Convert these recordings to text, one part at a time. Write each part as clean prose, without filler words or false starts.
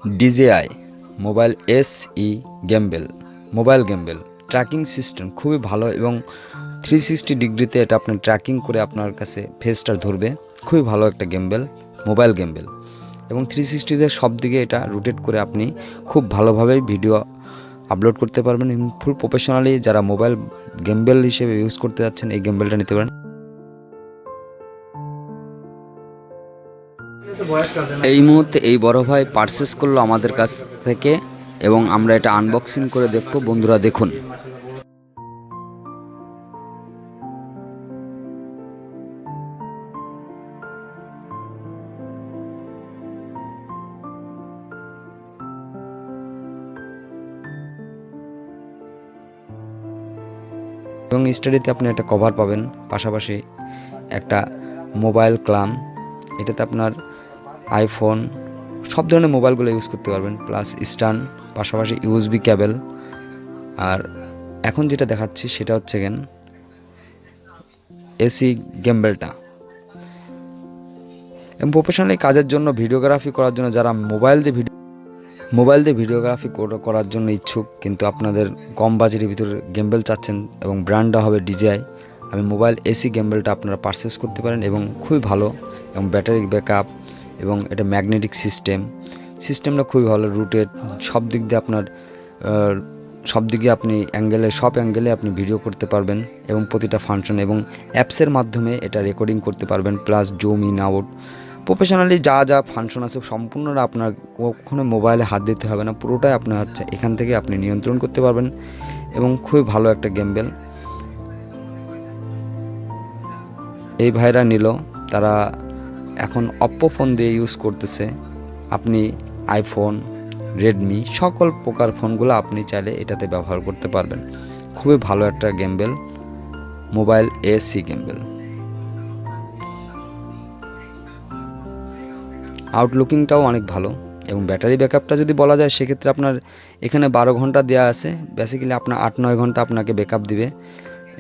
DJI mobile SE gimbal mobile gimbal tracking system খুবই ভালো এবং 360 ডিগ্রিতে এটা আপনার ট্র্যাকিং করে আপনার কাছে ফেসটা ধরবে। খুবই ভালো একটা গেমবেল, মোবাইল গেমবেল এবং 360তে সব দিকে এটা রোটেট করে আপনি খুব ভালোভাবে ভিডিও আপলোড করতে পারবেন এবং ফুল প্রফেশনালি যারা মোবাইল গেমবেল হিসেবে ইউজ করতে যাচ্ছেন এই গেমবেলটা নিতে পারেন। এই মুহূর্তে এই বড় ভাই পারচেস করলো আমাদের কাছ থেকে এবং আমরা এটা আনবক্সিং করে দেখব। বন্ধুরা দেখুন। এবং স্টাডিতে আপনি একটা কভার পাবেন, পাশাপাশি একটা মোবাইল ক্লাম, এটাতে আপনার আইফোন সব ধরনের মোবাইলগুলো ইউজ করতে পারবেন, প্লাস স্ট্যান্ড, পাশাপাশি USB কেবল। আর এখন যেটা দেখাচ্ছি সেটা হচ্ছে SE গেমবেলটা এবং প্রফেশনালি কাজের জন্য, ভিডিওগ্রাফি করার জন্য, যারা মোবাইল দিয়ে ভিডিওগ্রাফি করার জন্য ইচ্ছুক কিন্তু আপনাদের কম বাজেটের ভিতরে গেমবেল চাচ্ছেন এবং ব্র্যান্ডটা হবে DJI, আমি মোবাইল SE গেমবেলটা আপনারা পারচেস করতে পারেন এবং খুবই ভালো এবং ব্যাটারি ব্যাকআপ এবং এটা ম্যাগনেটিক সিস্টেমটা খুবই ভালো, রুটেড সব দিক দিয়ে আপনার সব দিকে আপনি সব অ্যাঙ্গেলে আপনি ভিডিও করতে পারবেন এবং প্রতিটা ফাংশন এবং অ্যাপসের মাধ্যমে এটা রেকর্ডিং করতে পারবেন, plus zoom in out professionally যা ফাংশন আছে সম্পূর্ণটা আপনার কখনো মোবাইলে হাত দিতে হবে না, পুরোটাই আপনার হচ্ছে এখান থেকে আপনি নিয়ন্ত্রণ করতে পারবেন এবং খুবই ভালো একটা গেমবেল। এই ভাইরা নিল, তারা এখন অপ্পো ফোন দিয়ে ইউজ করতেছে। আপনি আইফোন, রেডমি সকল প্রকার ফোনগুলো আপনি চাইলে এটাতে ব্যবহার করতে পারবেন। খুবই ভালো একটা গেমবেল, মোবাইল SE গেমবেল। আউটলুকিংটাও অনেক ভালো এবং ব্যাটারি ব্যাকআপটা যদি বলা যায় সেক্ষেত্রে আপনার এখানে 12 ঘন্টা দেওয়া আছে, বেসিক্যালি আপনার 8-9 ঘন্টা আপনাকে ব্যাকআপ দিবে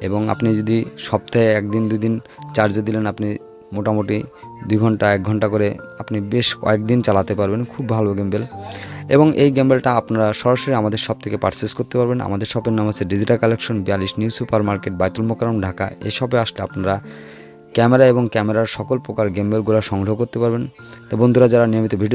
এবং আপনি যদি সপ্তাহে 1-2 দিন চার্জে দিলেন আপনি মোটামুটি 2 ঘন্টা 1 ঘন্টা করে আপনি বেশ কয়েকদিন চালাতে পারবেন। খুব ভালো গেমবেল এবং এই গেমবেলটা আপনারা সরাসরি আমাদের শপ থেকে পারচেস করতে পারবেন। আমাদের শপের নাম হচ্ছে digital collection, 42 new super market, বাইতুল মোকাররম, ঢাকা। এই শপে আসলে আপনারা ক্যামেরা এবং ক্যামেরার সকল প্রকার গেমবেলগুলো সংগ্রহ করতে পারবেন। তো বন্ধুরা, যারা নিয়মিত ভিডিও